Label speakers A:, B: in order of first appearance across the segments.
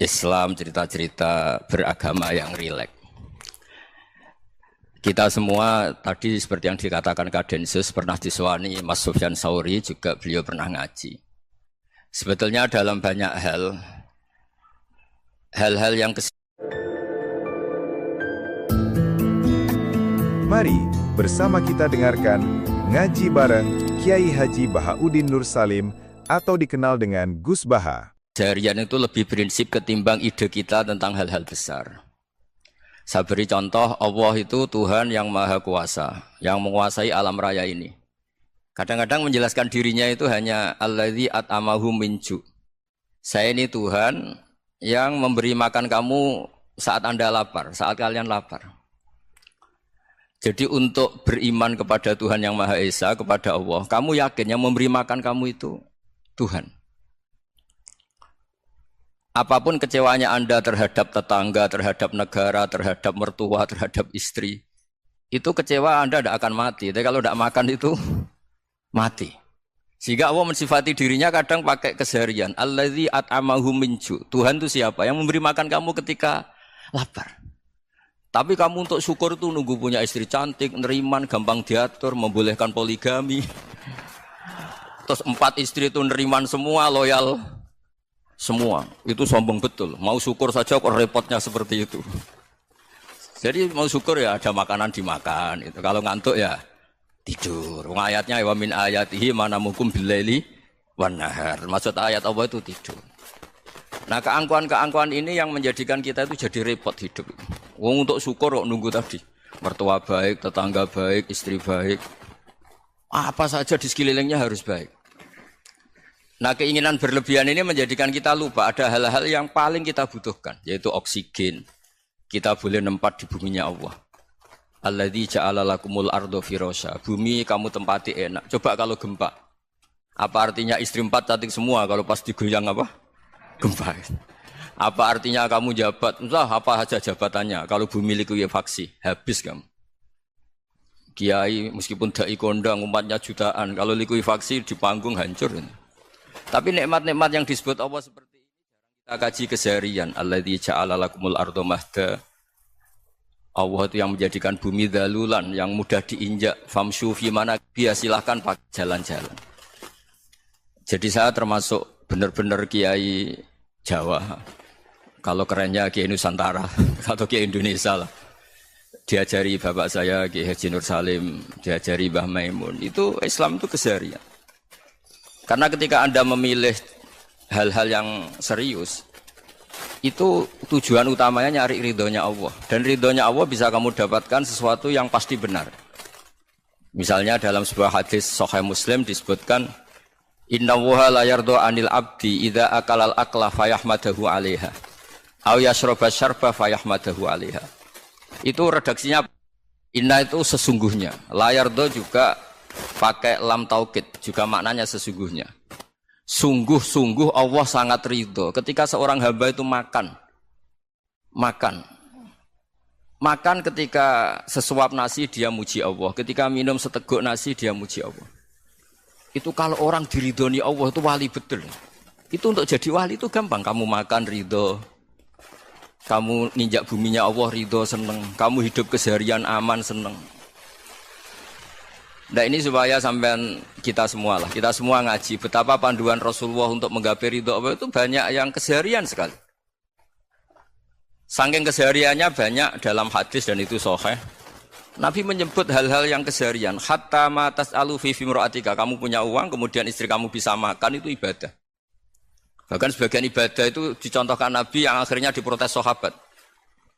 A: Islam, cerita-cerita beragama yang rileks. Kita semua tadi seperti yang dikatakan Kak Densus pernah diswani Mas Sufyan Sauri, juga beliau pernah ngaji. Sebetulnya dalam banyak hal-hal yang
B: Mari bersama kita dengarkan Ngaji Bareng Kiai Haji Bahaudin Nur Salim atau dikenal dengan Gus Baha.
A: Keseharian itu lebih prinsip ketimbang ide kita tentang hal-hal besar. Saya beri contoh, Allah itu Tuhan yang Maha Kuasa, yang menguasai alam raya ini. Kadang-kadang menjelaskan dirinya itu hanya alladzi at'amahum min ju'. Saya ini Tuhan yang memberi makan kamu saat Anda lapar, saat kalian lapar. Jadi untuk beriman kepada Tuhan yang Maha Esa, kepada Allah, kamu yakin yang memberi makan kamu itu Tuhan. Apapun kecewanya Anda terhadap tetangga, terhadap negara, terhadap mertua, terhadap istri, itu kecewa Anda tidak akan mati. Tapi kalau tidak makan itu mati. Sehingga Allah mensifati dirinya kadang pakai keseharian. Alladzi at'amahum min ju'. Tuhan itu siapa? Yang memberi makan kamu ketika lapar. Tapi kamu untuk syukur itu nunggu punya istri cantik, neriman, gampang diatur, membolehkan poligami. Terus 4 istri itu neriman semua, loyal semua. Itu sombong betul. Mau syukur saja kok repotnya seperti itu. Jadi mau syukur ya ada makanan dimakan. Itu. Kalau ngantuk ya tidur. Ayatnya wa min ayatihi manamukum billaili wan nahar. Maksud ayat Allah itu tidur. Nah keangkuhan-keangkuhan ini yang menjadikan kita itu jadi repot hidup. Wong untuk syukur kok nunggu tadi. Mertua baik, tetangga baik, istri baik. Apa saja di sekelilingnya harus baik. Nah keinginan berlebihan ini menjadikan kita lupa ada hal-hal yang paling kita butuhkan. Yaitu oksigen. Kita boleh nempat di buminya Allah. Alladzi ja'ala lakumul ardo firasya. Bumi kamu tempati enak. Coba kalau gempa. Apa artinya istri 4 cantik semua kalau pas digoyang apa? Gempa. Apa artinya kamu jabat? Entah apa saja jabatannya. Kalau bumi likuifaksi, habis kamu. Kiai meskipun dai kondang umatnya jutaan, kalau likuifaksi di panggung hancur. Tapi nikmat-nikmat yang disebut Allah seperti ini kita kaji keseharian. Alladzi ja'ala lakumul ardo mahda. Allah itu yang menjadikan bumi dalulan, yang mudah diinjak. Famshu fi manakibih, silahkan pakai jalan-jalan. Jadi saya termasuk benar-benar kiai Jawa. Kalau kerennya Kiai Nusantara atau Kiai Indonesia lah. Diajari bapak saya Kiai Haji Nur Salim, diajari Mbah Maimun. Itu Islam itu keseharian. Karena ketika Anda memilih hal-hal yang serius, itu tujuan utamanya nyari ridhonya Allah. Dan ridhonya Allah bisa kamu dapatkan sesuatu yang pasti benar. Misalnya dalam sebuah hadis Sahih Muslim disebutkan, Inna wuha la yardo anil abdi idha akalal akla fayahmadahu alaiha aw yashroba syarba fayahmadahu alaiha. Itu redaksinya inna itu sesungguhnya, la yardo juga pakai lam taukid, juga maknanya sesungguhnya. Sungguh-sungguh Allah sangat ridho ketika seorang hamba itu makan ketika sesuap nasi dia muji Allah, ketika minum seteguk nasi dia muji Allah. Itu kalau orang diridhoni Allah itu wali betul. Itu untuk jadi wali itu gampang. Kamu makan ridho, kamu ninjak buminya Allah ridho seneng, kamu hidup keseharian aman seneng. Nah ini supaya sampean kita semua ngaji betapa panduan Rasulullah untuk menggapai ridho Allah itu banyak yang keseharian sekali. Saking kesehariannya banyak dalam hadis dan itu sahih. Nabi menyebut hal-hal yang keseharian. Hatta ma tas'alu fi imra'atika. Kamu punya uang, kemudian istri kamu bisa makan, itu ibadah. Bahkan sebagian ibadah itu dicontohkan Nabi yang akhirnya diprotes sahabat.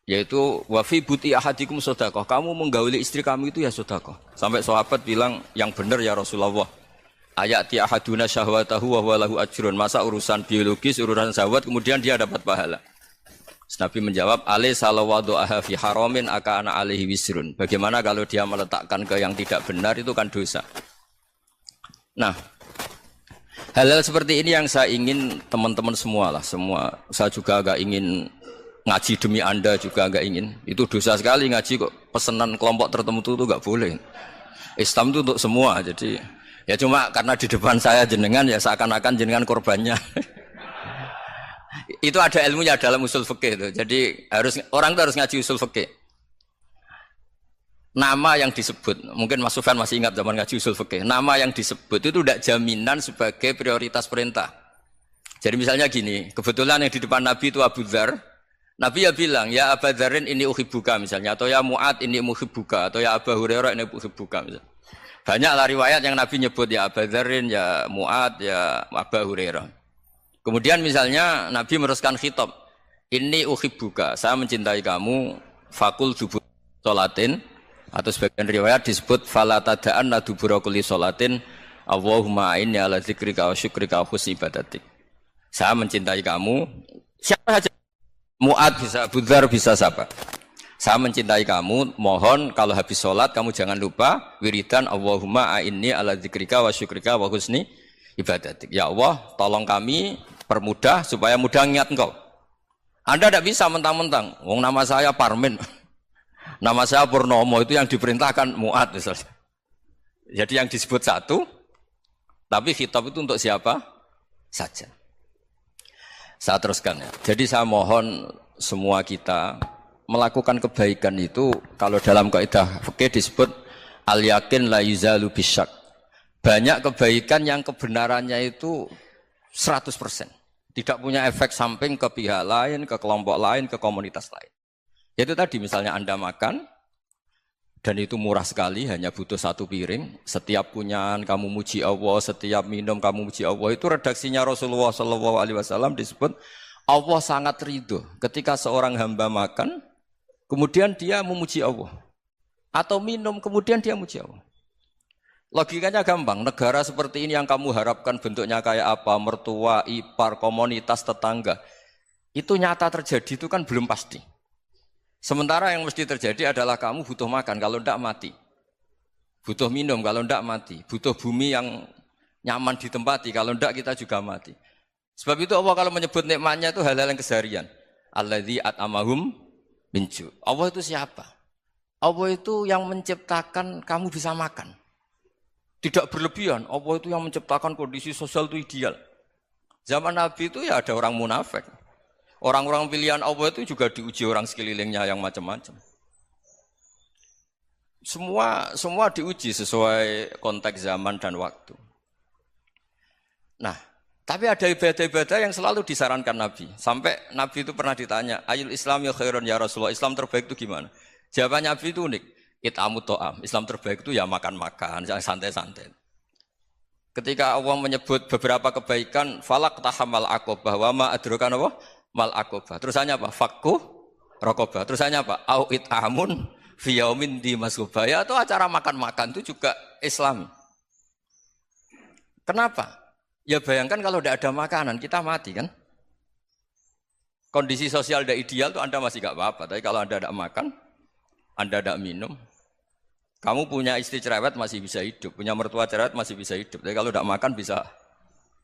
A: Yaitu, wa fi buti ahadikum sodaqah. Kamu menggauli istri kamu itu ya sodaqah. Sampai sahabat bilang, yang benar ya Rasulullah. Ayati ahaduna syahwatahu wa huwa lahu ajrun. Masa urusan biologis, urusan syahwat, kemudian dia dapat pahala. Nabi menjawab, alaysa lawadu'aha fi haramin akana alaihi wisrun. Bagaimana kalau dia meletakkan ke yang tidak benar, itu kan dosa. Nah, hal-hal seperti ini yang saya ingin teman-teman semua lah, semua. Saya juga agak ingin ngaji demi Anda juga agak ingin. Itu dosa sekali ngaji kok pesanan kelompok tertentu itu enggak boleh. Islam itu untuk semua. Jadi ya cuma karena di depan saya jenengan ya seakan-akan jenengan korbannya. Itu ada ilmunya dalam usul fikih itu. Jadi orang itu harus ngaji usul fikih. Nama yang disebut, mungkin Mas Sufyan masih ingat zaman ngaji usul fikih. Nama yang disebut itu tidak jaminan sebagai prioritas perintah. Jadi misalnya gini, kebetulan yang di depan Nabi itu Abu Dzar. Nabi ya bilang, ya Abu Dzarin ini uhibbuka misalnya, atau ya Mu'ad ini uhibbuka, atau ya Abu Hurairah ini uhibbuka misalnya. Banyaklah riwayat yang Nabi nyebut ya Abu Dzarin, ya Mu'ad, ya Abu Hurairah. Kemudian misalnya Nabi meneruskan khitab, ini uhibbuka, saya mencintai kamu, fakul dubur sholatin, atau sebagian riwayat disebut fala tada'anna dubura kulli sholatin, Allahumma inni ala dzikrika wa syukrika wa husni ibadatik. Saya mencintai kamu, siapa saja. Mu'ad bisa, Abu Dzar bisa siapa. Saya mencintai kamu, mohon kalau habis sholat kamu jangan lupa wiridan Allahumma a'inni ala dzikrika wa syukrika wa husni ibadatik. Ya Allah, tolong kami permudah supaya mudah ingat engkau. Anda tidak bisa mentang-mentang, wong nama saya Parmin. Nama saya Purnomo, itu yang diperintahkan Mu'ad misalnya. Jadi yang disebut satu, tapi khitab itu untuk siapa saja. Saya teruskan ya. Jadi saya mohon semua kita melakukan kebaikan itu, kalau dalam kaidah fikih disebut al-yakin la yuzalu bisyak. Banyak kebaikan yang kebenarannya itu 100%. Tidak punya efek samping ke pihak lain, ke kelompok lain, ke komunitas lain. Itu tadi misalnya Anda makan, dan itu murah sekali, hanya butuh satu piring. Setiap kunyahan kamu muji Allah, setiap minum kamu muji Allah. Itu redaksinya Rasulullah SAW disebut, Allah sangat ridho ketika seorang hamba makan, kemudian dia memuji Allah. Atau minum, kemudian dia memuji Allah. Logikanya gampang, negara seperti ini yang kamu harapkan bentuknya kayak apa, mertua, ipar, komunitas, tetangga. Itu nyata terjadi, itu kan belum pasti. Sementara yang mesti terjadi adalah kamu butuh makan, kalau tidak mati. Butuh minum, kalau tidak mati. Butuh bumi yang nyaman ditempati, kalau tidak kita juga mati. Sebab itu Allah kalau menyebut nikmatnya itu hal-hal yang keseharian. Alladzi at'amahum min ju'. Allah itu siapa? Allah itu yang menciptakan kamu bisa makan. Tidak berlebihan, Allah itu yang menciptakan kondisi sosial itu ideal. Zaman Nabi itu ya ada orang munafik. Orang-orang pilihan Allah itu juga diuji orang sekelilingnya yang macam-macam. Semua diuji sesuai konteks zaman dan waktu. Nah, tapi ada ibadah-ibadah yang selalu disarankan Nabi. Sampai Nabi itu pernah ditanya, ayul Islam ya khairun ya Rasulullah, Islam terbaik itu gimana? Jawaban Nabi itu unik, it'amut to'am. Islam terbaik itu ya makan-makan, santai-santai. Ketika Allah menyebut beberapa kebaikan, falak tahamal aqobah, wa ma adrokan apa? Mal aqobah. Terusannya apa? Fakku rokobah. Terusannya apa? Au it'amun fi yaumin di masghubah. Ya, atau acara makan-makan itu juga Islam. Kenapa? Ya bayangkan kalau tidak ada makanan, kita mati kan? Kondisi sosial tidak ideal itu Anda masih gak apa-apa. Tapi kalau Anda tidak makan, Anda tidak minum, kamu punya istri cerewet masih bisa hidup, punya mertua cerewet masih bisa hidup. Tapi kalau tidak makan bisa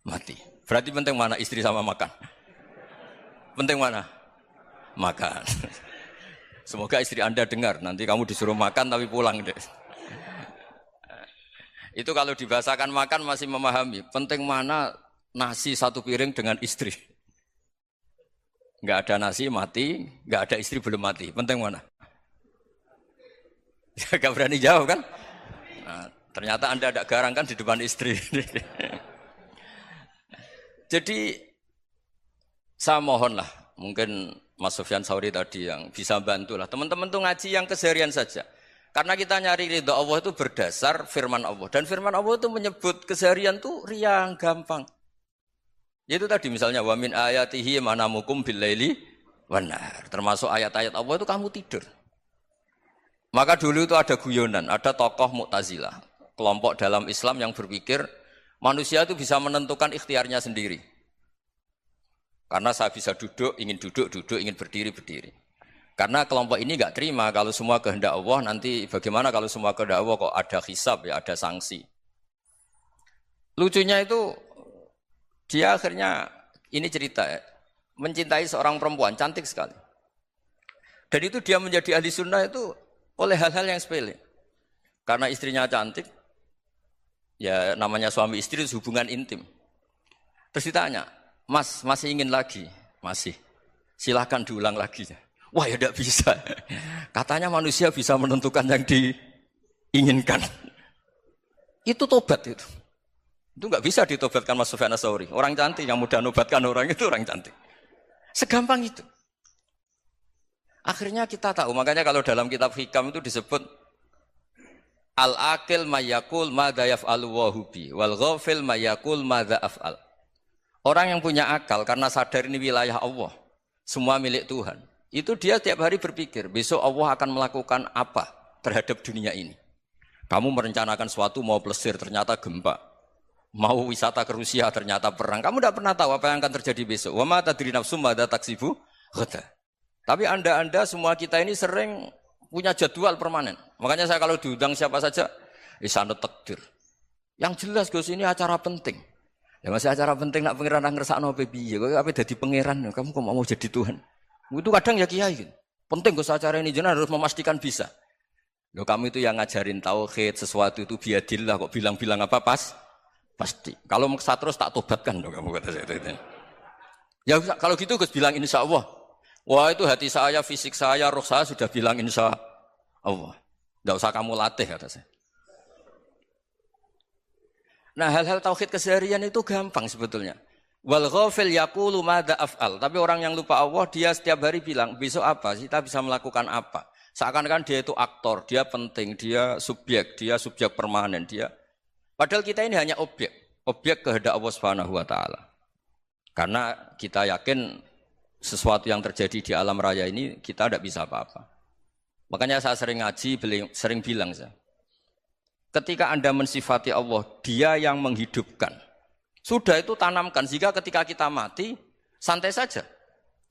A: mati. Berarti penting mana istri sama makan? Penting mana? Makan. Semoga istri Anda dengar, nanti kamu disuruh makan tapi pulang deh. Itu kalau dibahasakan makan masih memahami. Penting mana nasi satu piring dengan istri. Enggak ada nasi mati, enggak ada istri belum mati. Penting mana? Enggak berani jawab kan? Nah, ternyata Anda ada garang kan di depan istri. Jadi saya mohonlah, mungkin Mas Sufyan Sauri tadi yang bisa bantulah. Teman-teman tuh ngaji yang keseharian saja. Karena kita nyari ridha Allah itu berdasar firman Allah. Dan firman Allah itu menyebut keseharian tuh riang, gampang. Yaitu tadi misalnya, wa min ayatihi manamukum billaili wan-nahar. Termasuk ayat-ayat Allah itu kamu tidur. Maka dulu itu ada guyonan, ada tokoh Mu'tazilah. Kelompok dalam Islam yang berpikir manusia itu bisa menentukan ikhtiarnya sendiri. Karena saya bisa duduk, ingin berdiri, berdiri. Karena kelompok ini enggak terima kalau semua kehendak Allah, nanti bagaimana kalau semua kehendak Allah kok ada hisab, ya ada sanksi. Lucunya itu, dia akhirnya, ini cerita ya, mencintai seorang perempuan, cantik sekali. Dan itu dia menjadi ahli sunnah itu oleh hal-hal yang sepele. Karena istrinya cantik, ya namanya suami istri itu hubungan intim. Terus ditanya, Mas, masih ingin lagi? Masih. Silahkan diulang lagi. Wah ya tidak bisa. Katanya manusia bisa menentukan yang diinginkan. Itu tobat itu. Itu nggak bisa ditobatkan Mas Sufyan Ats-Tsauri. Orang cantik yang mudah nobatkan orang itu orang cantik. Segampang itu. Akhirnya kita tahu. Makanya kalau dalam kitab Hikam itu disebut al-aqil mayyakul madza yaf'alu wa hubi wal ghafil mayyakul madza af'al. Orang yang punya akal karena sadar ini wilayah Allah, semua milik Tuhan. Itu dia tiap hari berpikir, besok Allah akan melakukan apa terhadap dunia ini. Kamu merencanakan suatu mau plesir ternyata gempa. Mau wisata ke Rusia ternyata perang. Kamu tidak pernah tahu apa yang akan terjadi besok. Wa ma tadri nafsum madza taksibu ghadan. Tapi Anda semua kita ini sering punya jadwal permanen. Makanya saya kalau diundang siapa saja, sanad takdir. Yang jelas Gus ini acara penting. Ya masih acara penting nak pangeran ngersakno piye? Kok ape dadi pangeran? Kamu kok mau jadi Tuhan? Itu kadang ya kiai gitu. Penting Gus acara ini jenengan harus memastikan bisa. Loh kamu itu yang ngajarin tauhid, sesuatu itu biadillah kok bilang-bilang apa pasti. Kalau maksa terus tak tobatkan dong kamu kata saya itu. Ya kalau gitu Gus bilang insya Allah. Wah itu hati saya, fisik saya, roh saya sudah bilang insya Allah. Tidak usah kamu latih kata saya. Nah hal-hal tauhid keseharian itu gampang sebetulnya. Wal ghafil yaqulu madza af'al. Tapi orang yang lupa Allah dia setiap hari bilang besok apa? Kita bisa melakukan apa? Seakan-akan dia itu aktor, dia penting, dia subjek permanen, dia. Padahal kita ini hanya objek kehendak Allah Subhanahu wa taala. Karena kita yakin sesuatu yang terjadi di alam raya ini kita tidak bisa apa-apa. Makanya saya sering ngaji, sering bilang saya. Ketika Anda mensifati Allah, Dia yang menghidupkan. Sudah itu tanamkan, sehingga ketika kita mati, santai saja.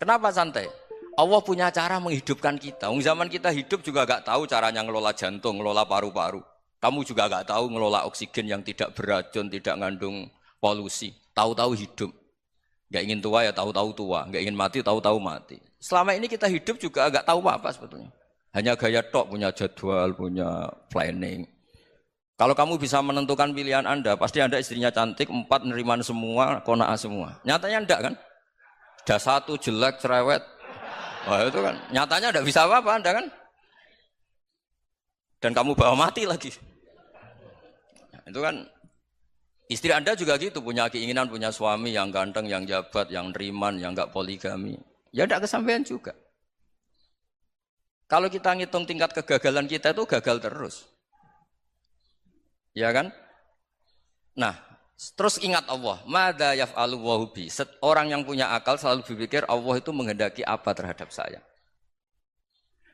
A: Kenapa santai? Allah punya cara menghidupkan kita. Zaman kita hidup juga gak tahu caranya ngelola jantung, ngelola paru-paru. Kamu juga gak tahu ngelola oksigen yang tidak beracun, tidak mengandung polusi. Tahu-tahu hidup. Gak ingin tua ya tahu-tahu tua. Gak ingin mati tahu-tahu mati. Selama ini kita hidup juga gak tahu apa sebetulnya. Hanya gaya tok, punya jadwal, punya planning. Kalau kamu bisa menentukan pilihan Anda, pasti Anda istrinya cantik, 4 neriman semua, kona'ah semua. Nyatanya enggak kan? Ada 1 jelek, cerewet. Wah itu kan, nyatanya enggak bisa apa-apa Anda kan? Dan kamu bawa mati lagi. Nah, itu kan, istri Anda juga gitu, punya keinginan, punya suami yang ganteng, yang jabat, yang neriman, yang enggak poligami. Ya enggak kesampaian juga. Kalau kita ngitung tingkat kegagalan kita itu gagal terus. Ya kan? Nah, terus ingat Allah. Madza yaf'alu wa hubi. Orang yang punya akal selalu berpikir Allah itu menghendaki apa terhadap saya.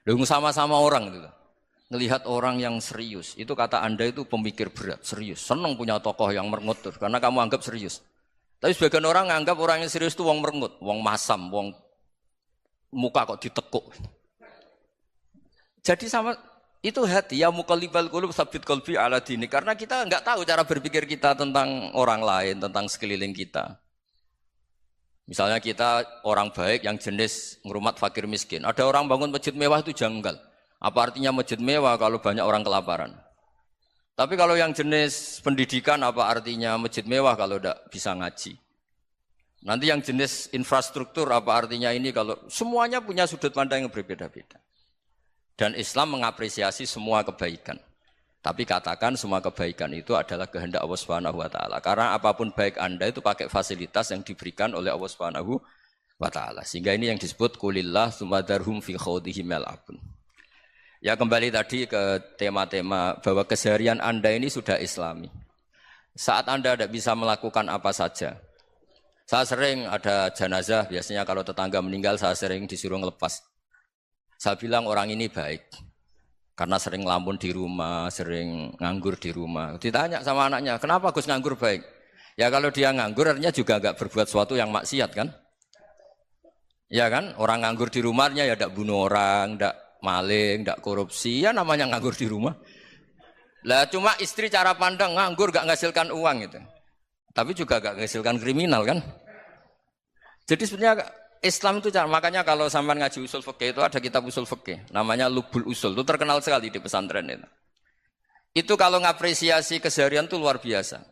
A: Lalu sama-sama orang itu. Ngelihat orang yang serius. Itu kata Anda itu pemikir berat, serius. Senang punya tokoh yang merengut karena kamu anggap serius. Tapi sebagian orang anggap orang yang serius itu wong merengut, wong masam, wong muka kok ditekuk. Jadi sama itu hati ya muqallibal qulub tsabbit qalbi ala dini, karena kita enggak tahu cara berpikir kita tentang orang lain, tentang sekeliling kita. Misalnya kita orang baik yang jenis ngrumat fakir miskin. Ada orang bangun masjid mewah itu janggal. Apa artinya masjid mewah kalau banyak orang kelaparan? Tapi kalau yang jenis pendidikan apa artinya masjid mewah kalau enggak bisa ngaji? Nanti yang jenis infrastruktur apa artinya ini kalau semuanya punya sudut pandang yang berbeda-beda. Dan Islam mengapresiasi semua kebaikan. Tapi katakan semua kebaikan itu adalah kehendak Allah Subhanahu wa taala. Karena apapun baik Anda itu pakai fasilitas yang diberikan oleh Allah Subhanahu wa taala. Sehingga ini yang disebut qulillah tsumma darhum fi khawdihim yal'abun. Ya kembali tadi ke tema-tema bahwa keseharian Anda ini sudah Islami. Saat Anda tidak bisa melakukan apa saja. Saya sering ada jenazah, biasanya kalau tetangga meninggal saya sering disuruh ngelepas. Saya bilang orang ini baik, karena sering ngelamun di rumah, sering nganggur di rumah. Ditanya sama anaknya, kenapa Gus nganggur baik? Ya kalau dia nganggur artinya juga enggak berbuat sesuatu yang maksiat kan? Ya kan, orang nganggur di rumahnya ya enggak bunuh orang, enggak maling, enggak korupsi, ya namanya nganggur di rumah. Lah cuma istri cara pandang nganggur enggak menghasilkan uang gitu. Tapi juga enggak menghasilkan kriminal kan? Jadi sebenarnya Islam itu makanya kalau sampean ngaji usul fikih itu ada kitab usul fikih namanya Lubul Usul, itu terkenal sekali di pesantren itu. Itu kalau ngapresiasi keseharian itu luar biasa.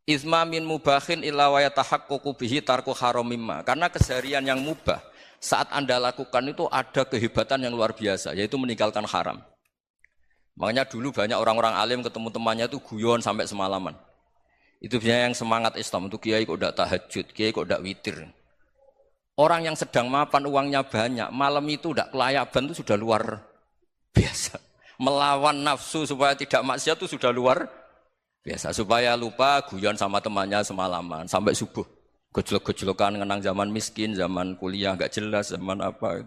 A: Izma min mubahin illa wa yatahaqqaqu bihi tarku haramimma. Karena keseharian yang mubah saat Anda lakukan itu ada kehebatan yang luar biasa, yaitu meninggalkan haram. Makanya dulu banyak orang-orang alim ketemu temannya itu guyon sampai semalaman. Itu biasanya yang semangat Islam, itu kiai kok ndak tahajud, kiai kok ndak witir. Orang yang sedang mapan uangnya banyak, malam itu ndak kelayaban itu sudah luar biasa. Melawan nafsu supaya tidak maksiat itu sudah luar biasa. Supaya lupa guyon sama temannya semalaman sampai subuh. Gejolok-gejolokan ngenang zaman miskin, zaman kuliah nggak jelas, zaman apa.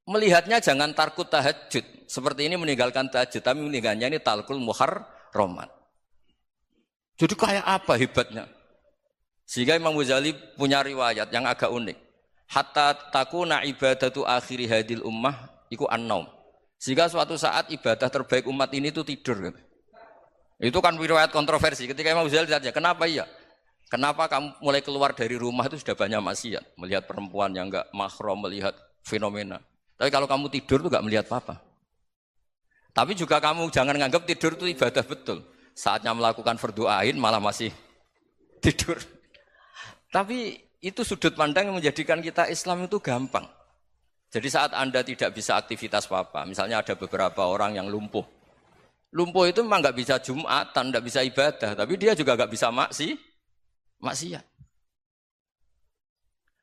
A: Melihatnya jangan tarkut tahajud. Seperti ini meninggalkan tahajud, tapi meninggalkannya ini talkul muharramat. Jadi kayak apa hebatnya? Sehingga Imam Ghazali punya riwayat yang agak unik. Hatta takuna ibadatu akhiri hadil ummah iku an-naum. Sehingga suatu saat ibadah terbaik umat ini itu tidur. Itu kan riwayat kontroversi. Ketika Imam Ghazali ditanya, kenapa iya? Kenapa kamu mulai keluar dari rumah itu sudah banyak maksiat? Melihat perempuan yang enggak mahram, melihat fenomena. Tapi kalau kamu tidur itu enggak melihat apa-apa. Tapi juga kamu jangan nganggap tidur itu ibadah betul. Saatnya melakukan fardu ain malah masih tidur. Tapi itu sudut pandang yang menjadikan kita Islam itu gampang. Jadi saat Anda tidak bisa aktivitas apa-apa, misalnya ada beberapa orang yang lumpuh. Lumpuh itu memang nggak bisa Jumatan, nggak bisa ibadah, tapi dia juga nggak bisa maksiat.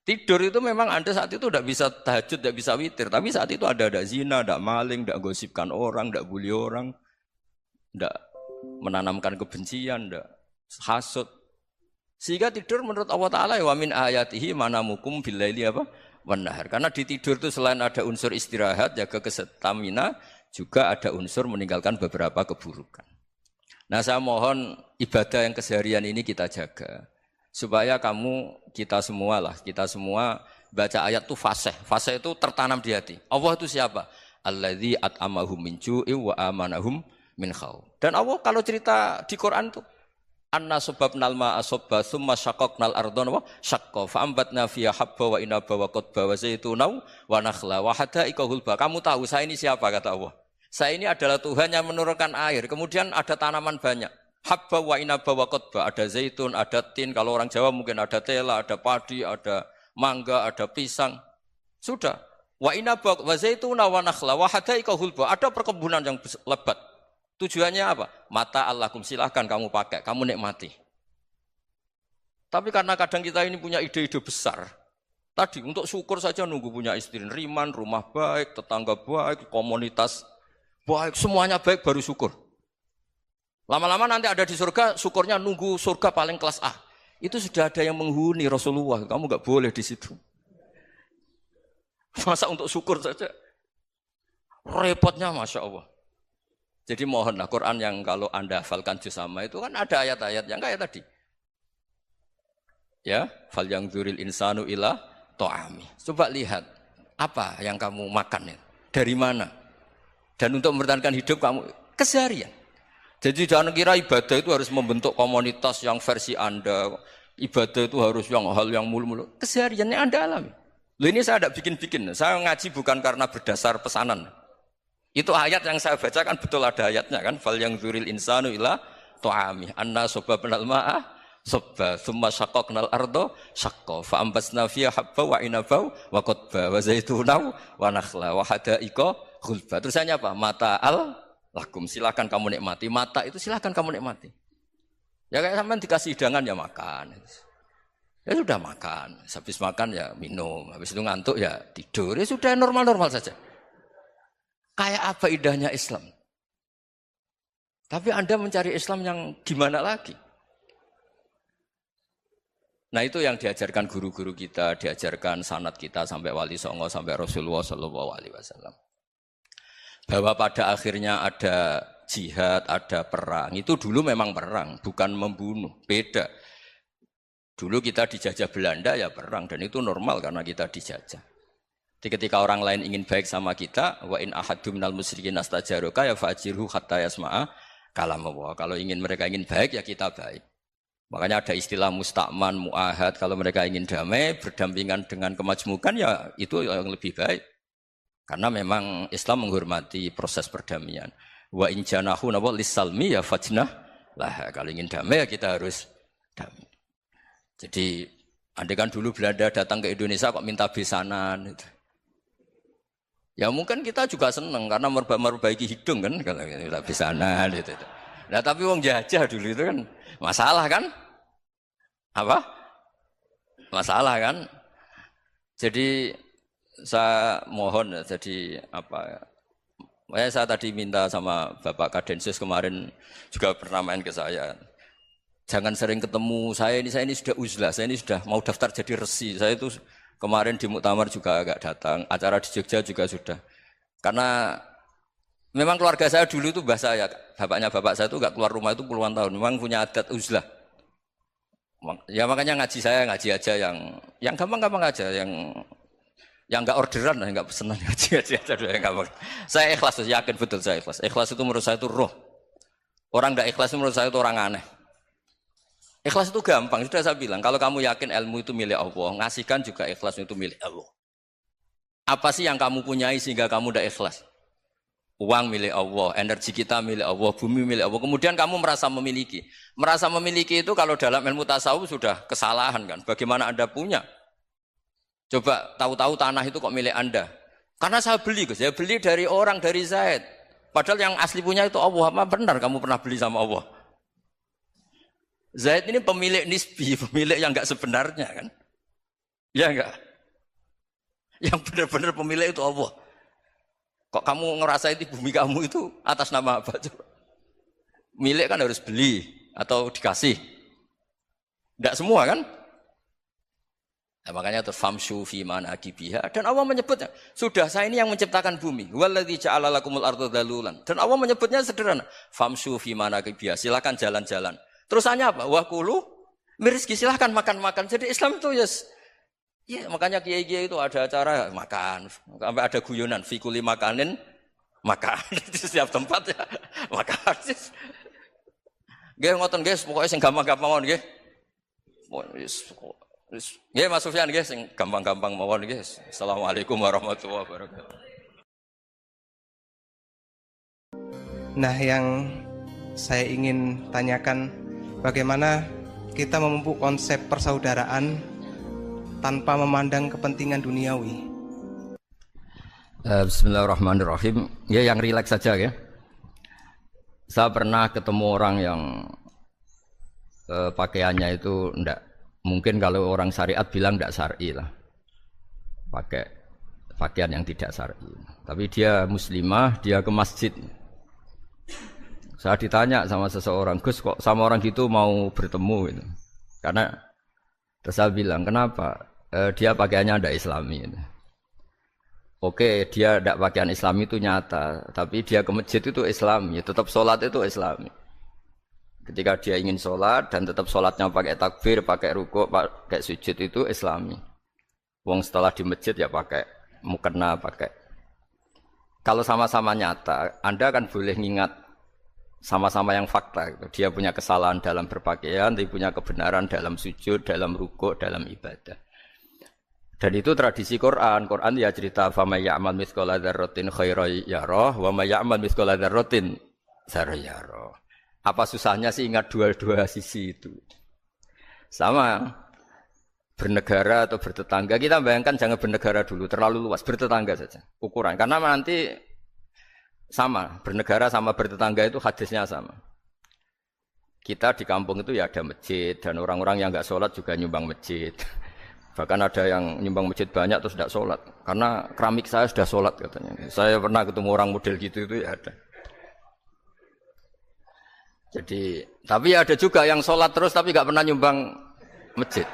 A: Tidur itu memang Anda saat itu nggak bisa tahajud, nggak bisa witir, tapi saat itu ada zina, ada maling, ada gosipkan orang, ada bully orang, ada menanamkan kebencian, ada hasud. Sehingga tidur menurut Allah Ta'ala wa min ayatihi manamukum billaili apa? Wanahar. Karena di tidur itu selain ada unsur istirahat, jaga kestamina, juga ada unsur meninggalkan beberapa keburukan. Nah saya mohon ibadah yang keseharian ini kita jaga. Supaya kita semua baca ayat itu fasih. Fasih itu tertanam di hati. Allah itu siapa? Alladzi at'amahum min ju'i wa amanahum min khauf. Dan Allah kalau cerita di Quran itu anna sababnal ma'a sabba tsumma syaqqaqnal ardha wa syaqqa fa ambatna fiha habba wa inaba wa qadba wa zaituna wa nakhla wa hada'iqa hulba. Kamu tahu saya ini siapa kata Allah? Saya ini adalah Tuhan yang menurunkan air, kemudian ada tanaman banyak. Habba wa inaba wa qadba, ada zaitun, ada tin, kalau orang Jawa mungkin ada tela, ada padi, ada mangga, ada pisang. Sudah. Wa inaba wa zaituna wa nakhla wa hada'iqa hulba, ada perkebunan yang lebat. Tujuannya apa? Mata Allahkum, silahkan kamu pakai, kamu nikmati. Tapi karena kadang kita ini punya ide-ide besar. Tadi untuk syukur saja nunggu punya istri riman, rumah baik, tetangga baik, komunitas baik, semuanya baik baru syukur. Lama-lama nanti ada di surga, syukurnya nunggu surga paling kelas A. Itu sudah ada yang menghuni Rasulullah, kamu enggak boleh di situ. Masa untuk syukur saja? Repotnya Masya Allah. Jadi mohonlah Quran yang kalau Anda hafalkan juz sama itu kan ada ayat-ayat yang kayak tadi. Ya, fal yang dzuril insanu ila ta'ami. Coba lihat apa yang kamu makan itu, dari mana? Dan untuk mempertahankan hidup kamu keseharian. Jadi jangan kira ibadah itu harus membentuk komunitas yang versi Anda. Ibadah itu harus hal yang mulu-mulu. Kesehariannya Anda alami. Loh ini saya tidak bikin-bikin. Saya ngaji bukan karena berdasar pesanan. Itu ayat yang saya baca kan betul ada ayatnya kan. Fal yang dzuril insanu ila ta'ami. Anna sababnal ma'a sabba thumma syaqqaqnal arda syaqqa fa ambasna fiha habba wa inaba wa qadba wa zaituna wa nakhla wa hada'iqa ghulba. Terusannya apa? Mata'al lakum, silakan kamu nikmati. Mata itu silakan kamu nikmati. Ya kayak sampean dikasih hidangan ya makan. Ya sudah makan. Habis makan ya minum. Habis itu ngantuk ya tidur. Ya sudah normal-normal saja. Kayak apa indahnya Islam. Tapi Anda mencari Islam yang gimana lagi? Nah itu yang diajarkan guru-guru kita, diajarkan sanad kita sampai Wali Songo, sampai Rasulullah SAW. Bahwa pada akhirnya ada jihad, ada perang. Itu dulu memang perang, bukan membunuh. Beda. Dulu kita dijajah Belanda ya perang, dan itu normal karena kita dijajah. Jadi ketika orang lain ingin baik sama kita, wa in ahadum minal musyrikin astajaruka ya fa'jirhu hatta yasma'a kalam Allah. Kalau mereka ingin baik ya kita baik. Makanya ada istilah musta'man, mu'ahad. Kalau mereka ingin damai, berdampingan dengan kemajmukan ya itu yang lebih baik. Karena memang Islam menghormati proses perdamaian. Wa in janahu lis-salmi ya fajnah Lah kalau ingin damai ya kita harus damai. Jadi andai kan dulu Belanda datang ke Indonesia kok minta besanan gitu. Ya mungkin kita juga seneng karena memperbaiki hidung kan kalau minta besanan gitu. Nah tapi wong jajah dulu itu kan masalah kan? Apa? Masalah kan? Jadi saya mohon jadi apa? Saya tadi minta sama Bapak Kadensus kemarin juga pernah main ke saya. Jangan sering ketemu saya ini sudah uzlah, saya ini sudah mau daftar jadi resi. Saya itu kemarin di muktamar juga agak datang, acara di Jogja juga sudah. Karena memang keluarga saya dulu itu mbah saya, bapaknya bapak saya itu enggak keluar rumah itu puluhan tahun. Memang punya adat uzlah. Ya makanya ngaji saya ngaji aja yang gampang-gampang aja, yang enggak orderan, enggak pesenan ngaji aja dulu yang gampang. Saya ikhlas, yakin betul saya ikhlas. Ikhlas itu menurut saya itu roh. Orang enggak ikhlas menurut saya itu orang aneh. Ikhlas itu gampang, sudah saya bilang. Kalau kamu yakin ilmu itu milik Allah, ngasihkan juga ikhlas itu milik Allah. Apa sih yang kamu punyai sehingga kamu tidak ikhlas? Uang milik Allah, energi kita milik Allah, bumi milik Allah. Kemudian kamu merasa memiliki. Merasa memiliki itu kalau dalam ilmu tasawuf sudah kesalahan kan. Bagaimana Anda punya? Coba tahu-tahu tanah itu kok milik Anda. Karena saya beli, Gus. Saya beli dari orang, dari Zaid. Padahal yang asli punya itu Allah. Apa benar kamu pernah beli sama Allah? Zaid ini pemilik nisbi, pemilik yang enggak sebenarnya kan? Ya enggak? Yang benar-benar pemilik itu Allah. Kok kamu ngerasa itu bumi kamu itu atas nama apa? Coba. Milik kan harus beli atau dikasih. Enggak semua kan? Nah, makanya itu famshu fi manakibiha. Dan Allah menyebutnya, sudah saya ini yang menciptakan bumi. Walladzi ja'ala lakumul arda dhalulan. Dan Allah menyebutnya sederhana, famshu fi manakibiha. Silakan jalan-jalan. Terusannya apa? Wakulu mirizki, silahkan makan-makan. Jadi Islam itu ya makanya kiai-kiai itu ada acara makan, sampai ada guyonan fikuli makanin makan di setiap tempat ya makan. Nggih ngoten nggih, pokoke sing gampang-gampang mawon nggih. Nggih Mas Sufyan nggih sing gampang-gampang mawon nggih. Assalamualaikum warahmatullahi wabarakatuh.
C: Nah, yang saya ingin tanyakan, bagaimana kita memupuk konsep persaudaraan tanpa memandang kepentingan duniawi?
A: Bismillahirrahmanirrahim. Ya yang rileks saja ya. Saya pernah ketemu orang yang pakaiannya itu enggak, mungkin kalau orang syariat bilang enggak syar'i lah. Pakai pakaian yang tidak syar'i. Tapi dia muslimah, dia ke masjid. Saya ditanya sama seseorang, Gus kok sama orang gitu mau bertemu gitu. Karena terus saya bilang, kenapa? Dia pakaiannya tidak islami gitu. Oke, dia tidak pakaian islami itu nyata, tapi dia ke masjid itu islami, tetap sholat itu islami. Ketika dia ingin sholat dan tetap sholatnya pakai takbir, pakai rukuk, pakai sujud itu islami. Wong setelah di masjid ya pakai mukena, pakai. Kalau sama-sama nyata, Anda kan boleh ngingat sama-sama yang fakta. Gitu. Dia punya kesalahan dalam berpakaian, dia punya kebenaran dalam sujud, dalam rukuk, dalam ibadah. Dan itu tradisi Quran. Quran ya cerita famay ya'mal mithqala dzarratin khairan yarah wa may ya'mal mithqala dzarratin syarran yarah. Apa susahnya sih ingat dua-dua sisi itu? Sama bernegara atau bertetangga. Kita bayangkan jangan bernegara dulu, terlalu luas, bertetangga saja. Ukuran karena nanti sama, bernegara sama bertetangga itu hadisnya sama. Kita di kampung itu ya ada masjid dan orang-orang yang enggak sholat juga nyumbang masjid. Bahkan ada yang nyumbang masjid banyak terus tidak sholat. Karena keramik saya sudah sholat katanya. Saya pernah ketemu orang model gitu itu ya ada. Jadi, tapi ada juga yang sholat terus tapi nggak pernah nyumbang masjid.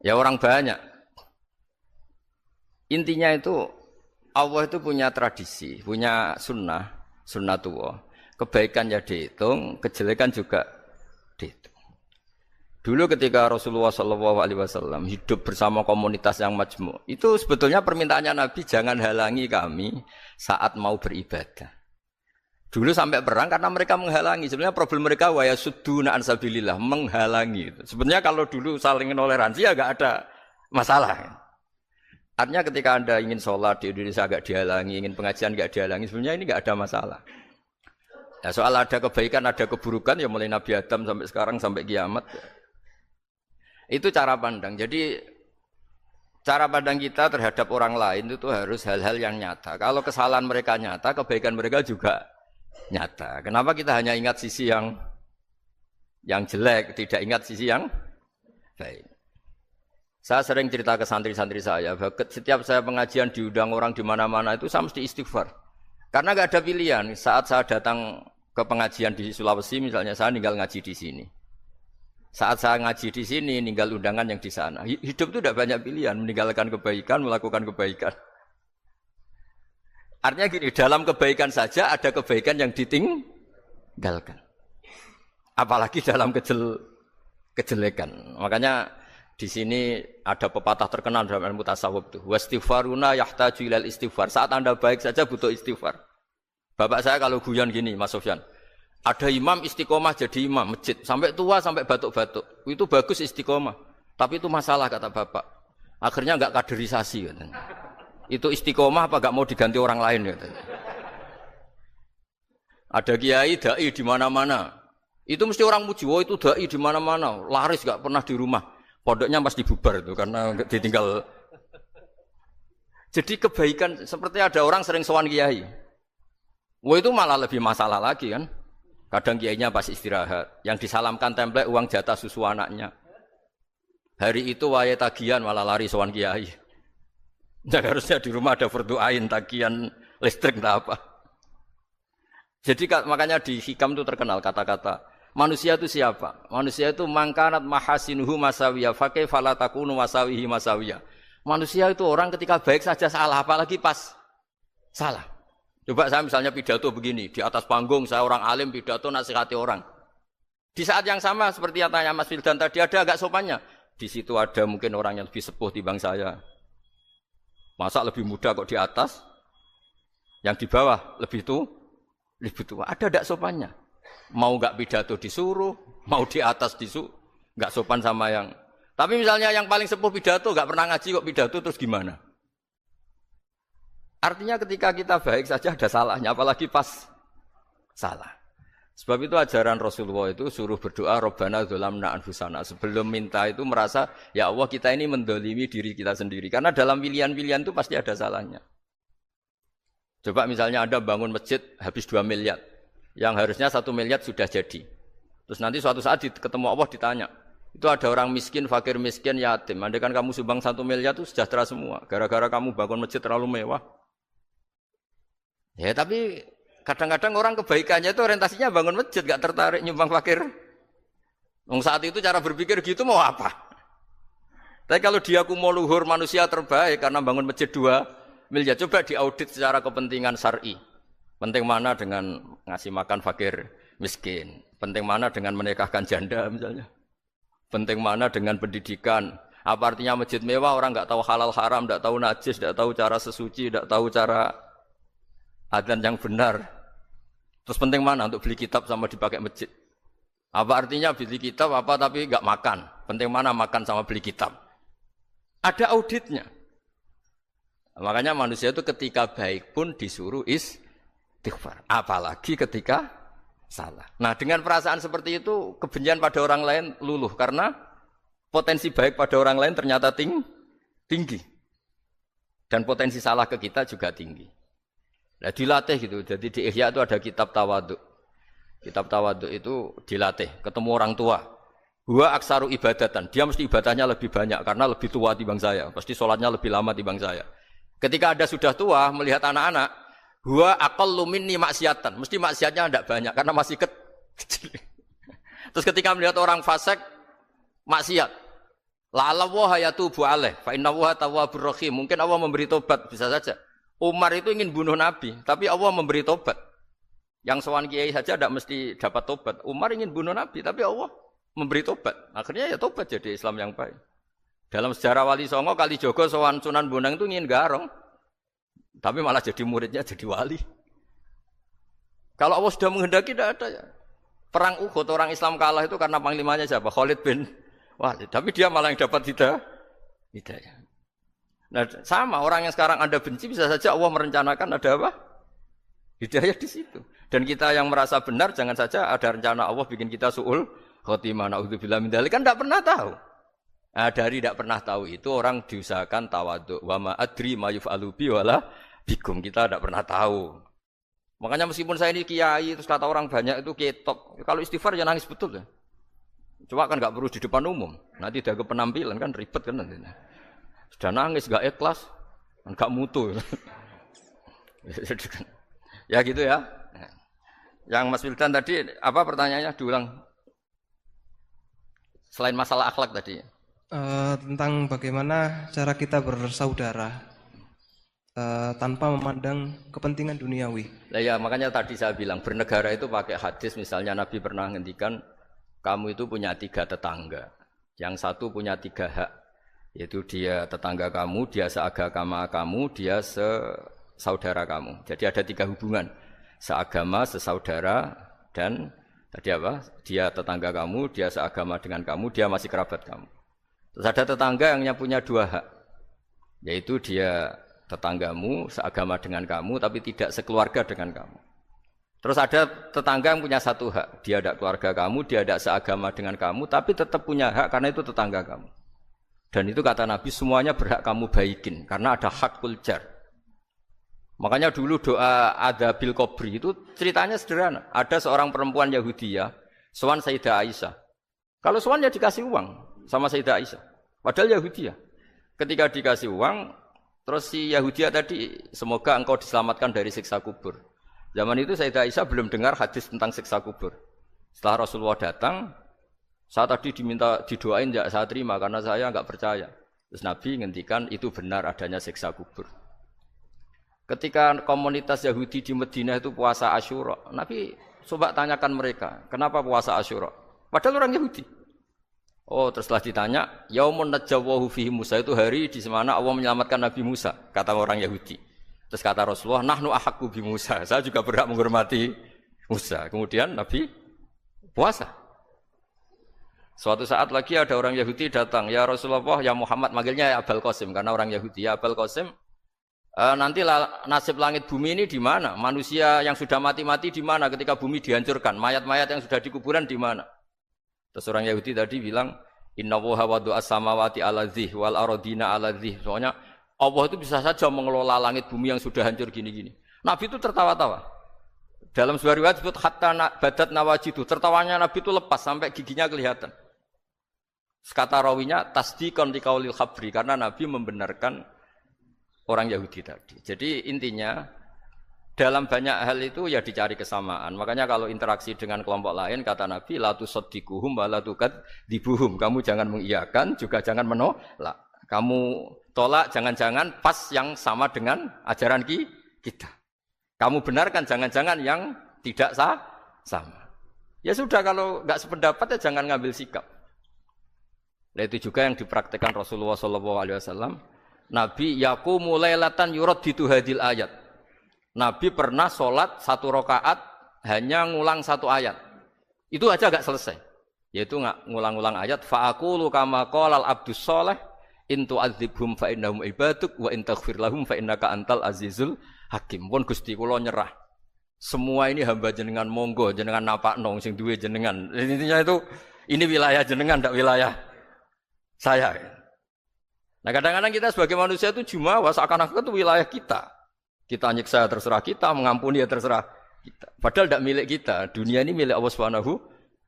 A: Ya orang banyak. Intinya itu Allah itu punya tradisi, punya sunnatullah. Kebaikan ya dihitung, kejelekan juga dihitung. Dulu ketika Rasulullah SAW hidup bersama komunitas yang majmu', itu sebetulnya permintaannya Nabi jangan halangi kami saat mau beribadah. Dulu sampai perang karena mereka menghalangi. Sebenarnya problem mereka wa yasudduna an sabilillah, menghalangi. Sebenarnya kalau dulu saling toleransi ya enggak ada masalah. Artinya ketika Anda ingin sholat di Indonesia enggak dihalangi, ingin pengajian enggak dihalangi, sebenarnya ini enggak ada masalah. Ya soal ada kebaikan, ada keburukan ya mulai Nabi Adam sampai sekarang sampai kiamat. Itu cara pandang. Jadi cara pandang kita terhadap orang lain itu harus hal-hal yang nyata. Kalau kesalahan mereka nyata, kebaikan mereka juga nyata. Kenapa kita hanya ingat sisi yang jelek, tidak ingat sisi yang baik? Saya sering cerita ke santri-santri saya, setiap saya pengajian diundang orang di mana-mana itu saya mesti istighfar. Karena nggak ada pilihan. Saat saya datang ke pengajian di Sulawesi, misalnya saya tinggal ngaji di sini. Saat saya ngaji di sini, ninggal undangan yang di sana. Hidup itu tidak banyak pilihan, meninggalkan kebaikan, melakukan kebaikan. Artinya gini, dalam kebaikan saja ada kebaikan yang ditinggalkan. Apalagi dalam kejelekan. Makanya di sini ada pepatah terkenal dalam ilmu tasawuf tuh. Wastighfaruna yahtaju ilal istighfar. Saat Anda baik saja butuh istighfar. Bapak saya kalau guyon gini, Mas Sofyan. Ada imam istiqomah jadi imam masjid sampai tua sampai batuk-batuk. Itu bagus istiqomah. Tapi itu masalah kata Bapak. Akhirnya enggak kaderisasi katanya. Itu istiqomah apa enggak mau diganti orang lain katanya. Ada kiai dai di mana-mana. Itu mesti orang muji, oh itu dai di mana-mana, laris enggak pernah di rumah. Pondoknya pasti bubar itu karena ditinggal. Jadi kebaikan seperti ada orang sering sowan kiai. Wah itu malah lebih masalah lagi kan. Kadang kiainya pas istirahat, yang disalamkan template uang jatah susu anaknya. Hari itu waya tagihan malah lari sowan kiai. Jadi harusnya di rumah ada berdoain tagihan listrik entah apa. Jadi makanya di hikam itu terkenal kata-kata manusia itu siapa? Manusia itu mangkanat mahasinuhu masawiya fakih falatakunu masawihi masawiya. Manusia itu orang ketika baik saja salah, apalagi pas salah. Coba saya misalnya pidato begini, di atas panggung saya orang alim pidato nasihati orang. Di saat yang sama seperti yang tanya Mas Wildan tadi ada agak sopannya. Di situ ada mungkin orang yang lebih sepuh timbang saya. Masa lebih muda kok di atas? Yang di bawah lebih tua? Ada agak sopannya. Mau enggak pidato disuruh, mau di atas disuruh, enggak sopan sama yang. Tapi misalnya yang paling sepuh pidato enggak pernah ngaji kok pidato terus gimana? Artinya ketika kita baik saja ada salahnya, apalagi pas salah. Sebab itu ajaran Rasulullah itu suruh berdoa Rabbana dzolamna anfusana. Sebelum minta itu merasa, ya Allah kita ini mendolimi diri kita sendiri. Karena dalam pilihan-pilihan itu pasti ada salahnya. Coba misalnya Anda bangun masjid habis 2 miliar. Yang harusnya 1 miliar sudah jadi. Terus nanti suatu saat ketemu Allah ditanya. Itu ada orang miskin, fakir miskin, yatim. Andai kan kamu sumbang 1 miliar itu sejahtera semua. Gara-gara kamu bangun masjid terlalu mewah. Ya tapi kadang-kadang orang kebaikannya itu orientasinya bangun masjid, gak tertarik nyumbang fakir. Saat itu cara berpikir gitu mau apa? Tapi kalau dia mau luhur manusia terbaik karena bangun masjid 2 miliar, coba diaudit secara kepentingan syar'i. Penting mana dengan ngasih makan fakir miskin? Penting mana dengan menikahkan janda misalnya? Penting mana dengan pendidikan? Apa artinya masjid mewah orang nggak tahu halal haram, nggak tahu najis, nggak tahu cara sesuci, nggak tahu cara adzan yang benar. Terus penting mana untuk beli kitab sama dipakai masjid? Apa artinya beli kitab apa tapi nggak makan? Penting mana makan sama beli kitab? Ada auditnya. Makanya manusia itu ketika baik pun disuruh istighfar. Apalagi ketika salah. Nah dengan perasaan seperti itu kebencian pada orang lain luluh karena potensi baik pada orang lain ternyata tinggi. Dan potensi salah ke kita juga tinggi. Nah dilatih gitu, jadi di Ihya itu ada kitab tawaduk. Kitab tawaduk itu dilatih, ketemu orang tua. Huwa aksaru ibadatan, dia mesti ibadahnya lebih banyak karena lebih tua timbang saya. Pasti sholatnya lebih lama timbang saya. Ketika Anda sudah tua, melihat anak-anak, huwa aqallu minni maksiatan, mesti maksiatnya tidak banyak karena masih kecil. Terus ketika melihat orang fasik, maksiat. La'alla wa yatubu alaih, fa inna wa tawwabur rahim. Mungkin Allah memberi tobat, bisa saja. Umar itu ingin bunuh Nabi, tapi Allah memberi tobat. Yang sowan kiai saja tidak mesti dapat tobat. Umar ingin bunuh Nabi, tapi Allah memberi tobat. Akhirnya ya tobat jadi Islam yang baik. Dalam sejarah Wali Songo, Kalijogo sowan Sunan Bonang itu ingin garong. Tapi malah jadi muridnya jadi wali. Kalau Allah sudah menghendaki tidak ada ya. Perang Uhud orang Islam kalah itu karena panglimanya siapa? Khalid bin Walid. Tapi dia malah yang dapat hidayah. Nah, sama orang yang sekarang Anda benci bisa saja Allah merencanakan ada apa? Hidayah di situ. Dan kita yang merasa benar, jangan saja ada rencana Allah bikin kita su'ul khotimah. Na'udzubillah min dzalik, kan tidak pernah tahu. Nah, dari tidak pernah tahu itu orang diusahakan tawadhu. Wa ma adri ma yuf'alu bi wala bikum. Kita tidak pernah tahu. Makanya meskipun saya ini kiai, terus kata orang banyak itu ketok. Kalau istighfar ya nangis betul ya. Cuma kan nggak perlu di depan umum. Nanti ada penampilan kan ribet kan nanti. Sudah nangis nggak ikhlas, nggak mutu. Ya gitu ya. Yang Mas Wildan tadi apa pertanyaannya diulang? Selain masalah akhlak tadi.
C: Tentang bagaimana cara kita bersaudara tanpa memandang kepentingan duniawi.
A: Nah ya makanya tadi saya bilang bernegara itu pakai hadis, misalnya Nabi pernah ngendikan kamu itu punya 3 tetangga, yang satu punya 3 hak, yaitu dia tetangga kamu, dia seagama kamu, dia sesaudara kamu. Jadi ada 3 hubungan, seagama, sesaudara, dan tadi apa? Dia tetangga kamu, dia seagama dengan kamu, dia masih kerabat kamu. Terus ada tetangga yang punya 2 hak, yaitu dia tetanggamu, seagama dengan kamu, tapi tidak sekeluarga dengan kamu. Terus ada tetangga yang punya 1 hak, dia tidak keluarga kamu, dia tidak seagama dengan kamu, tapi tetap punya hak karena itu tetangga kamu. Dan itu kata Nabi, semuanya berhak kamu baikin, karena ada hakul jar. Makanya dulu doa ada bil kubri itu ceritanya sederhana. Ada seorang perempuan Yahudi ya, sowan Sayyidah Aisyah. Kalau sowan ya dikasih uang sama Sayyidah Aisyah. Padahal Yahudi ya. Ketika dikasih uang, terus si Yahudi tadi, semoga engkau diselamatkan dari siksa kubur. Zaman itu Sayyidah Aisyah belum dengar hadis tentang siksa kubur. Setelah Rasulullah datang, saya tadi diminta didoain, ya saya terima karena saya enggak percaya. Terus Nabi ngendikan itu benar adanya siksa kubur. Ketika komunitas Yahudi di Madinah itu puasa Asyura, Nabi coba tanyakan mereka, kenapa puasa Asyura? Padahal orang Yahudi. Oh, terus setelah ditanya, Yaumun najjawahu fihi Musa, itu hari di mana Allah menyelamatkan Nabi Musa, kata orang Yahudi. Terus kata Rasulullah, nahnu ahaqqu bi Musa, saya juga berhak menghormati Musa. Kemudian Nabi puasa. Suatu saat lagi ada orang Yahudi datang, ya Rasulullah, ya Muhammad, manggilnya ya Abul Qasim karena orang Yahudi. Ya Abul Qasim, nanti nasib langit bumi ini di mana? Manusia yang sudah mati-mati di mana ketika bumi dihancurkan? Mayat-mayat yang sudah di kuburan di mana? Terus orang Yahudi tadi bilang, Inna woha wadu as-samawati ala dzih wal arodina ala dzih. Soalnya Allah itu bisa saja mengelola langit bumi yang sudah hancur gini-gini. Nabi itu tertawa-tawa. Dalam sebuah riwayat disebut hatta badat nawajidu. Tertawanya Nabi itu lepas sampai giginya kelihatan. Kata rawinya tasdiqan liqaulil khabri, karena Nabi membenarkan orang Yahudi tadi. Jadi intinya dalam banyak hal itu ya dicari kesamaan. Makanya kalau interaksi dengan kelompok lain, kata Nabi, la tusaddiquhum wa la tukadzibuhum. Kamu jangan mengiyakan, juga jangan menolak. Kamu tolak, jangan-jangan pas yang sama dengan ajaran kita. Kamu benarkan, jangan-jangan yang tidak sama. Ya sudah, kalau nggak sependapat ya jangan ngambil sikap. Nah, itu juga yang dipraktekkan Rasulullah SAW. Nabi yaqumu lailatan yuraddidu hadil ayat. Nabi pernah sholat 1 rakaat hanya ngulang 1 ayat. Itu aja gak selesai. Yaitu ngulang-ngulang ayat. Fa'akulu kama qolal abdus sholeh in tu'adzibhum fa'innahum ibaduk wa in taghfir lahum fa'innaka antal azizul hakim. Pun Gusti kula nyerah. Semua ini hamba jenengan, monggo jenengan napakno sing duwe jenengan. Intinya itu ini wilayah jenengan, ndak wilayah saya. Nah kadang-kadang kita sebagai manusia itu jumawa seakan-akan itu wilayah kita. Kita nyiksa terserah kita, mengampuni ya terserah kita. Padahal tidak milik kita. Dunia ini milik Allah Subhanahu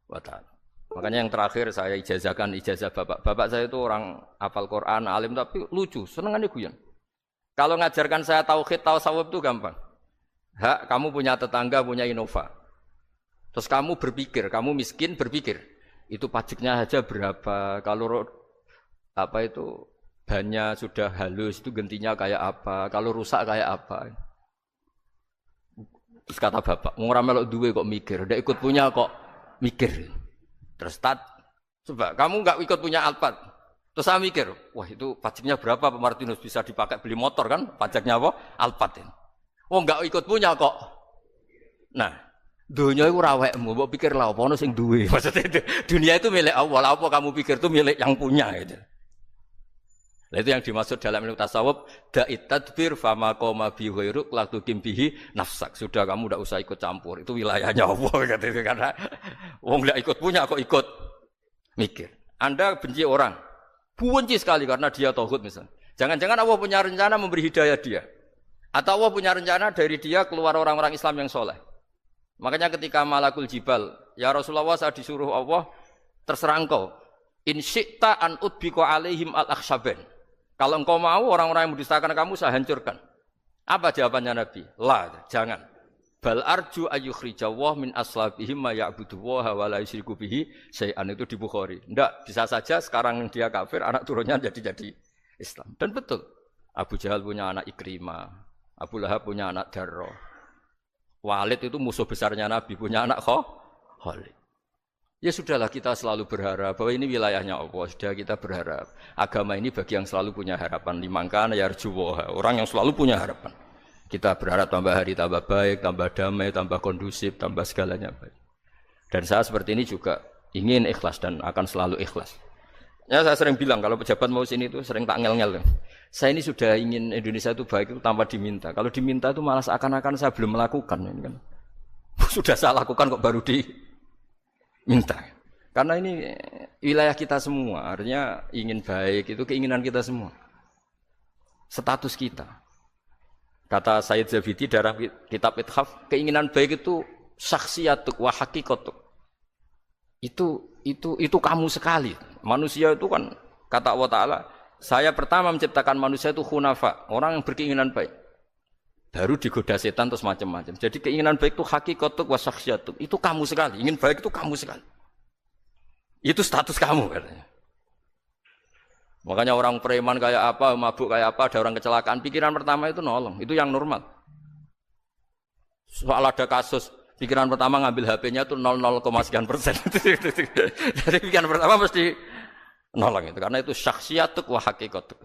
A: wa ta'ala. Makanya yang terakhir saya ijazahkan ijazah bapak. Bapak saya itu orang hafal Quran, alim tapi lucu, senengannya guyon. Kalau ngajarkan saya tauhid, tasawuf itu gampang. Hak, kamu punya tetangga, punya Innova. Terus kamu berpikir, kamu miskin berpikir. Itu pajaknya aja berapa? Kalau apa itu bannya sudah halus, itu gantinya kayak apa? Kalau rusak kayak apa? Terus kata bapak, orang melok duwe kok mikir, ndak ikut punya kok mikir. Terus coba kamu nggak ikut punya Alphard. Terus saya mikir, wah itu pajaknya berapa Pak Martinus, bisa dipakai beli motor kan? Pajaknya apa? Alphard ini. Oh nggak ikut punya kok. Nah, dunia itu rawekmu, mbok pikir lah apa ono sing duwe. Maksudnya dunia itu milik Allah, apa kamu pikir itu milik yang punya gitu. Nah, itu yang dimaksud dalam ilmu tasawuf, da'it tadbir fama qoma bi ghairuk la tuqim bihi nafsak. Sudah kamu tidak usah ikut campur. Itu wilayahnya Allah kata itu karena wong enggak ikut punya kok ikut mikir. Anda benci orang, benci sekali karena dia tauhid misalnya. Jangan-jangan Allah punya rencana memberi hidayah dia. Atau Allah punya rencana dari dia keluar orang-orang Islam yang soleh. Makanya ketika Malakul Jibal, ya Rasulullah saya disuruh Allah, terserah engkau. In syi'ta an udbiko alaihim al-akhshaben. Kalau engkau mau orang-orang yang mendustakan kamu saya hancurkan. Apa jawabannya Nabi? La, jangan. Bal arju ayyukhrijawah min aslabihim ma ya'buduwaha wa la yusyriku bihi syai'an, itu di Bukhari. Enggak, bisa saja sekarang dia kafir, anak turunnya jadi Islam. Dan betul. Abu Jahal punya anak Ikrimah, Abu Lahab punya anak Darrah. Walid itu musuh besarnya Nabi, punya anak Khalid. Ya sudahlah, kita selalu berharap bahwa ini wilayahnya Allah. Sudah kita berharap. Agama ini bagi yang selalu punya harapan. Limangkana yarjuwaha. Orang yang selalu punya harapan. Kita berharap tambah hari tambah baik, tambah damai, tambah kondusif, tambah segalanya baik. Dan saya seperti ini juga ingin ikhlas dan akan selalu ikhlas. Ya saya sering bilang kalau pejabat mau sini itu sering tak ngel-ngel. Saya ini sudah ingin Indonesia itu baik itu tanpa diminta. Kalau diminta itu malah seakan-akan saya belum melakukan. Ini kan. Sudah saya lakukan kok baru minta. Karena ini wilayah kita semua, artinya ingin baik itu keinginan kita semua. Status kita. Kata Sayyid Zabidi dalam kitab Ithaf, keinginan baik itu syakhsiyatuk wa hakikatuk. Itu kamu sekali. Manusia itu kan kata Allah Ta'ala, saya pertama menciptakan manusia itu khunafa, orang yang berkeinginan baik. Baru digoda setan terus macam-macam. Jadi keinginan baik itu hakikatuk wa syakhsiyatuk. Itu kamu sekali. Ingin baik itu kamu sekali. Itu status kamu katanya. Makanya orang preman kayak apa, mabuk kayak apa, ada orang kecelakaan, pikiran pertama itu nolong. Itu yang normal. Soal ada kasus, pikiran pertama ngambil HP-nya itu 0,0 sekian persen. Jadi pikiran pertama mesti nolong itu. Karena itu syakhsiyatuk wa hakikatuk.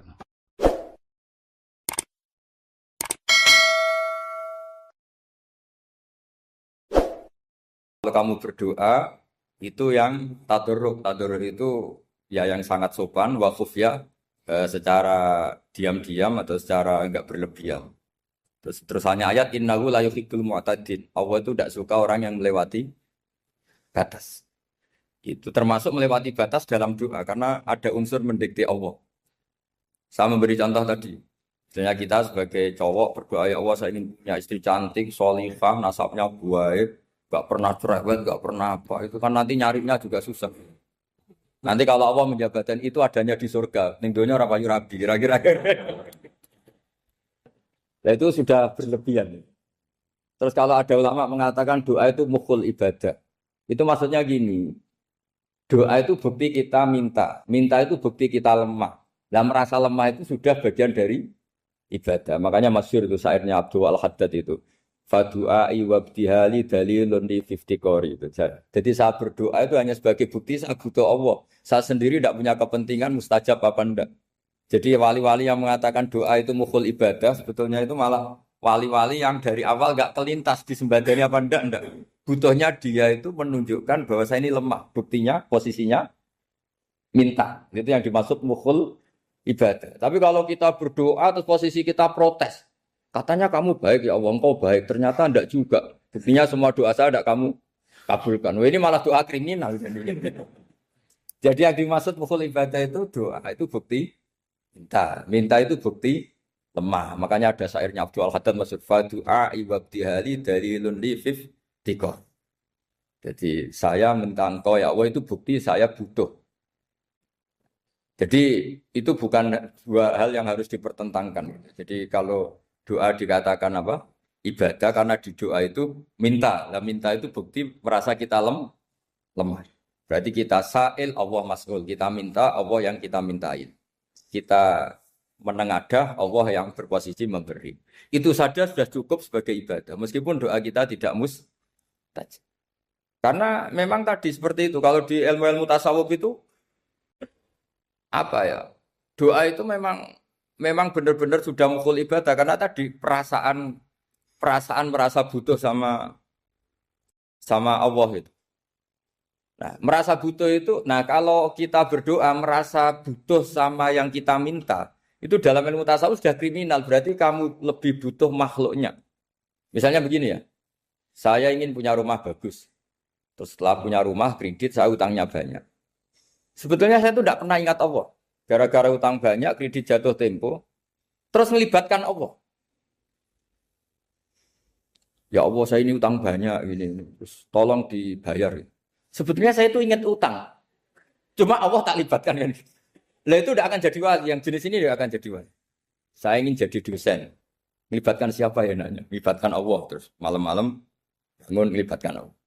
A: Kalau kamu berdoa, itu yang tadarruk. Tadarruk itu ya yang sangat sopan, wa khufya, secara diam-diam atau secara enggak berlebihan. Terus hanya ayat innahu la yuhibbul mu'tadin. Allah itu tidak suka orang yang melewati batas. Itu termasuk melewati batas dalam doa karena ada unsur mendikte Allah. Saya memberi contoh tadi. Misalnya kita sebagai cowok berdoa, ya Allah saya ingin punya istri cantik, sholihah, nasabnya baik, gak pernah cerewet, gak pernah apa. Itu kan nanti nyarinya juga susah. Nanti kalau Allah menjabatkan itu adanya di surga, ning donya ora payu rabi, kira-kira. Nah itu sudah berlebihan. Terus kalau ada ulama mengatakan doa itu mukhul ibadah. Itu maksudnya gini. Doa itu bukti kita minta. Minta itu bukti kita lemah. Nah merasa lemah itu sudah bagian dari ibadah. Makanya masyhur itu syairnya Abdul Al-Haddad itu. Fadu'ai wabdihali dalilun li fiftikori itu. Jadi saya berdoa itu hanya sebagai bukti saya butuh Allah. Saya sendiri tidak punya kepentingan mustajab apa enggak. Jadi wali-wali yang mengatakan doa itu mukhul ibadah sebetulnya itu malah wali-wali yang dari awal enggak kelintas disembadani apa enggak. Butuhnya dia itu menunjukkan bahwa saya ini lemah. Buktinya posisinya minta. Itu yang dimaksud mukhul ibadah. Tapi kalau kita berdoa terus posisi kita protes. Katanya kamu baik ya Allah, engkau baik. Ternyata enggak juga. Buktinya semua doa saya enggak kamu kabulkan. Wah, ini malah doa kriminal. Jadi yang dimaksud mukhul ibadah itu doa itu bukti minta. Minta itu bukti lemah. Makanya ada syairnya Abdul Al-Haddad maksud fadu'a iwabdihali dalilun li fiftikor. Jadi saya minta engkau ya Allah itu bukti saya butuh. Jadi itu bukan dua hal yang harus dipertentangkan. Jadi kalau doa dikatakan apa? Ibadah karena di doa itu minta. Nah, minta itu bukti merasa kita lemah. Berarti kita sa'il Allah mas'ul. Kita minta Allah yang kita mintain. Kita menengadah Allah yang berposisi memberi. Itu saja sudah cukup sebagai ibadah. Meskipun doa kita tidak mustajab. Karena memang tadi seperti itu. Kalau di ilmu-ilmu tasawuf itu apa ya? Doa itu memang benar-benar sudah mukhul ibadah karena tadi perasaan merasa butuh sama Allah itu. Nah, merasa butuh itu, nah kalau kita berdoa merasa butuh sama yang kita minta, Itu dalam ilmu tasawuf sudah kriminal, berarti kamu lebih butuh makhluknya. Misalnya begini ya, saya ingin punya rumah bagus. Terus setelah punya rumah, kredit, saya utangnya banyak. Sebetulnya saya itu tidak pernah ingat Allah. Gara-gara utang banyak, kredit jatuh tempo, terus melibatkan Allah. Ya Allah, saya ini utang banyak, ini. Terus tolong dibayar. Sebetulnya saya itu ingat utang. Cuma Allah tak libatkan kan. Lah itu tidak akan jadi wali. Yang jenis ini tidak akan jadi wali. Saya ingin jadi dosen. Melibatkan siapa ya nanya? Melibatkan Allah. Terus malam-malam bangun melibatkan Allah.